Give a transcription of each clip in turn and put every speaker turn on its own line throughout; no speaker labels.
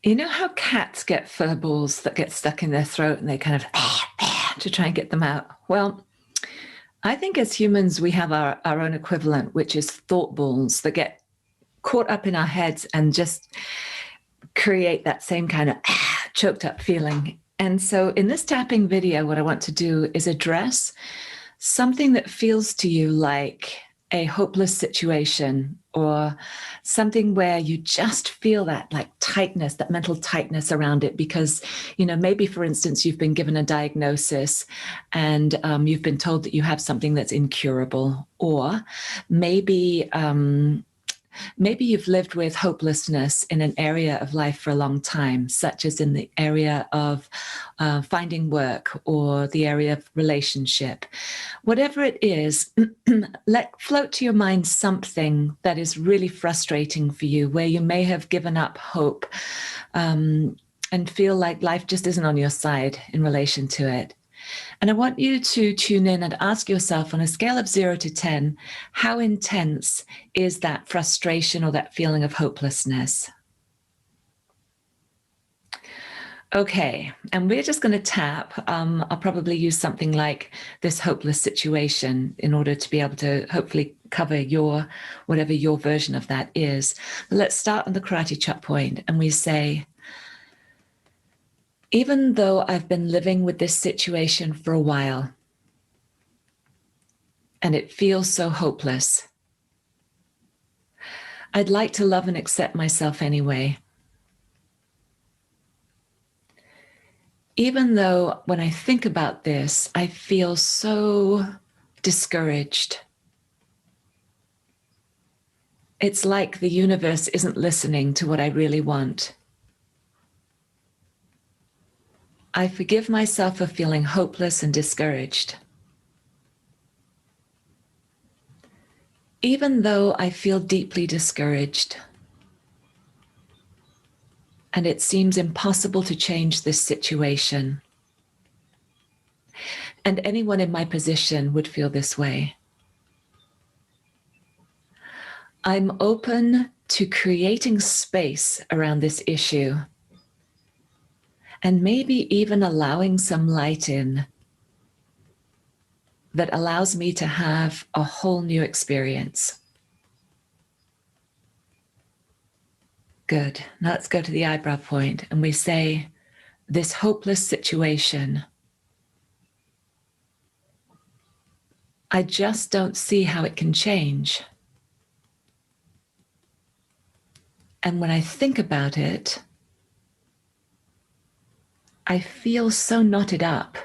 You know how cats get fur balls that get stuck in their throat and they kind of to try and get them out? Well, I think as humans, we have our own equivalent, which is thought balls that get caught up in our heads and just create that same kind of choked up feeling. And so in this tapping video, what I want to do is address something that feels to you like a hopeless situation, or something where you just feel that like tightness, that mental tightness around it, because, you know, maybe for instance, you've been given a diagnosis and you've been told that you have something that's incurable, or maybe maybe you've lived with hopelessness in an area of life for a long time, such as in the area of finding work or the area of relationship. Whatever it is, let float to your mind something that is really frustrating for you, where you may have given up hope and feel like life just isn't on your side in relation to it. And I want you to tune in and ask yourself, on a scale of 0 to 10, how intense is that frustration or that feeling of hopelessness? Okay, and we're just going to tap. I'll probably use something like this hopeless situation in order to be able to hopefully cover whatever your version of that is. But let's start on the karate chop point, and we say, even though I've been living with this situation for a while, and it feels so hopeless, I'd like to love and accept myself anyway. Even though when I think about this, I feel so discouraged. It's like the universe isn't listening to what I really want. I forgive myself for feeling hopeless and discouraged. Even though I feel deeply discouraged, and it seems impossible to change this situation, and anyone in my position would feel this way, I'm open to creating space around this issue, and maybe even allowing some light in that allows me to have a whole new experience. Good. Now let's go to the eyebrow point, and we say, this hopeless situation, I just don't see how it can change. And when I think about it, I feel so knotted up.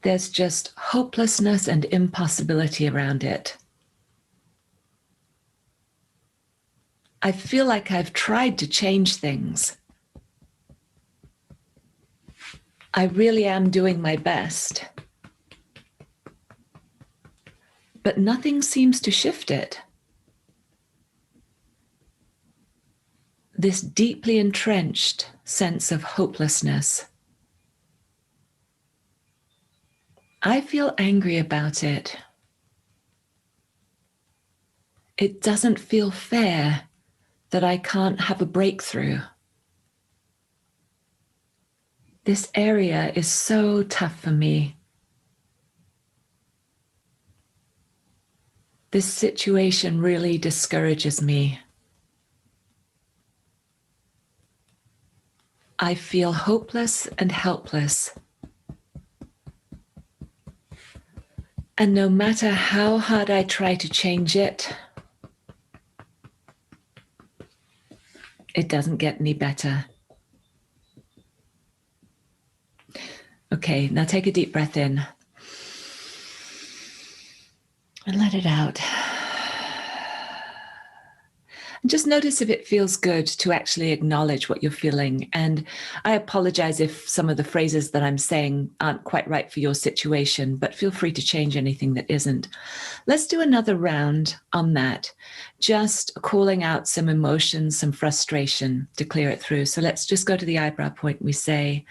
There's just hopelessness and impossibility around it. I feel like I've tried to change things. I really am doing my best. But nothing seems to shift it. This deeply entrenched sense of hopelessness. I feel angry about it. It doesn't feel fair that I can't have a breakthrough. This area is so tough for me. This situation really discourages me. I feel hopeless and helpless. And no matter how hard I try to change it, it doesn't get any better. Okay, now take a deep breath in and let it out. And just notice if it feels good to actually acknowledge what you're feeling. And I apologize if some of the phrases that I'm saying aren't quite right for your situation, but feel free to change anything that isn't. Let's do another round on that, just calling out some emotions, some frustration to clear it through. So let's just go to the eyebrow point. We say,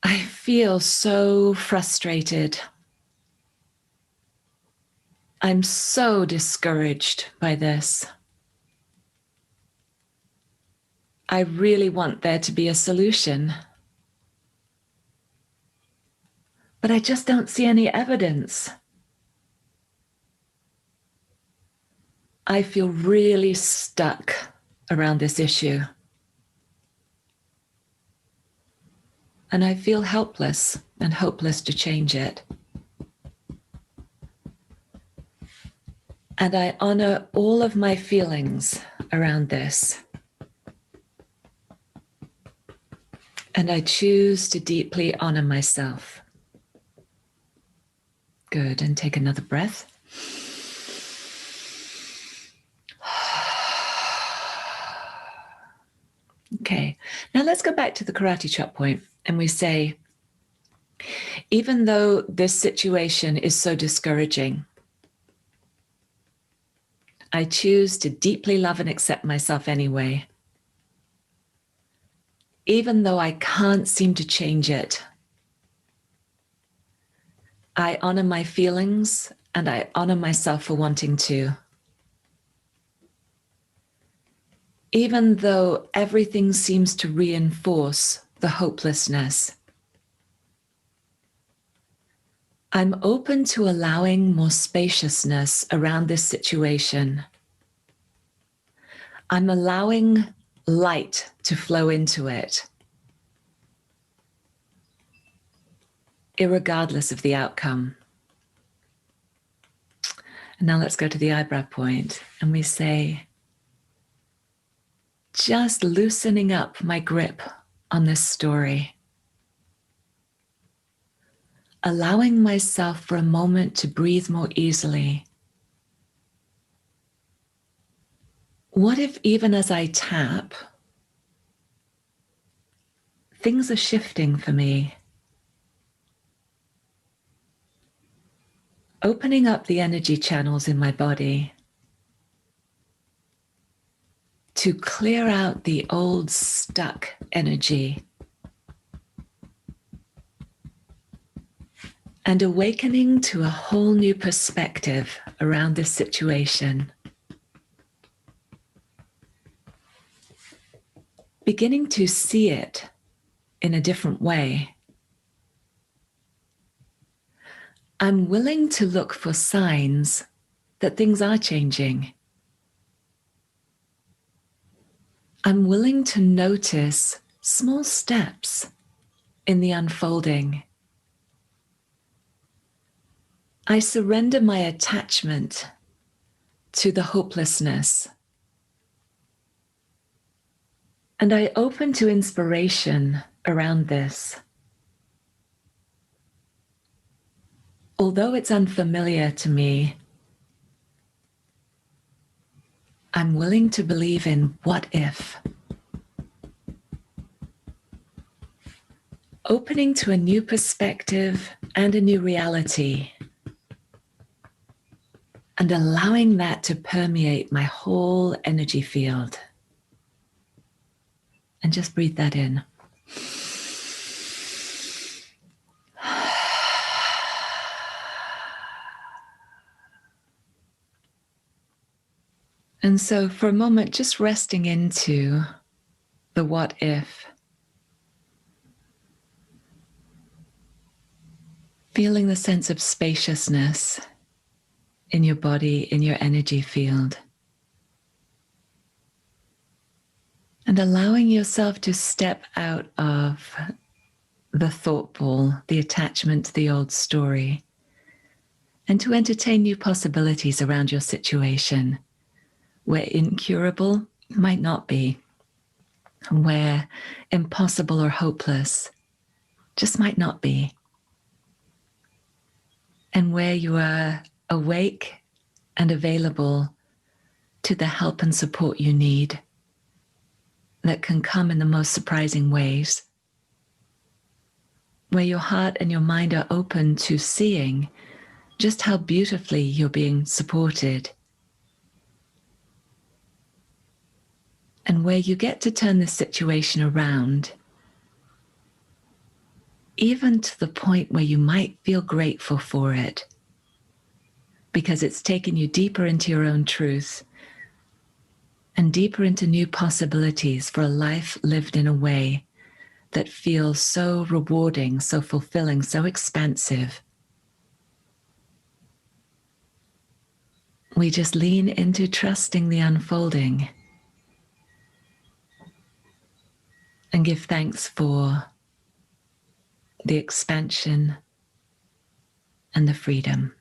I feel so frustrated. I'm so discouraged by this. I really want there to be a solution. But I just don't see any evidence. I feel really stuck around this issue. And I feel helpless and hopeless to change it. And I honor all of my feelings around this. And I choose to deeply honor myself. Good, and take another breath. Okay, now let's go back to the karate chop point, and we say, even though this situation is so discouraging, I choose to deeply love and accept myself anyway. Even though I can't seem to change it, I honor my feelings and I honor myself for wanting to. Even though everything seems to reinforce the hopelessness, I'm open to allowing more spaciousness around this situation. I'm allowing light to flow into it, irregardless of the outcome. And now let's go to the eyebrow point, and we say, just loosening up my grip on this story. Allowing myself for a moment to breathe more easily. What if even as I tap, things are shifting for me? Opening up the energy channels in my body to clear out the old stuck energy and awakening to a whole new perspective around this situation. Beginning to see it in a different way. I'm willing to look for signs that things are changing. I'm willing to notice small steps in the unfolding. I surrender my attachment to the hopelessness. And I open to inspiration around this. Although it's unfamiliar to me, I'm willing to believe in what if. Opening to a new perspective and a new reality. And allowing that to permeate my whole energy field. And just breathe that in. And so for a moment, just resting into the what if. Feeling the sense of spaciousness in your body, in your energy field. And allowing yourself to step out of the thought ball, the attachment to the old story, and to entertain new possibilities around your situation, where incurable might not be, where impossible or hopeless just might not be, and where you are awake and available to the help and support you need that can come in the most surprising ways, where your heart and your mind are open to seeing just how beautifully you're being supported, and where you get to turn the situation around, even to the point where you might feel grateful for it, because it's taken you deeper into your own truth and deeper into new possibilities for a life lived in a way that feels so rewarding, so fulfilling, so expansive. We just lean into trusting the unfolding and give thanks for the expansion and the freedom.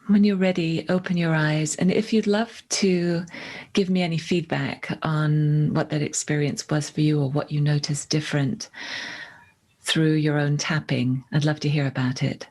When you're ready, open your eyes. And if you'd love to give me any feedback on what that experience was for you or what you noticed different through your own tapping, I'd love to hear about it.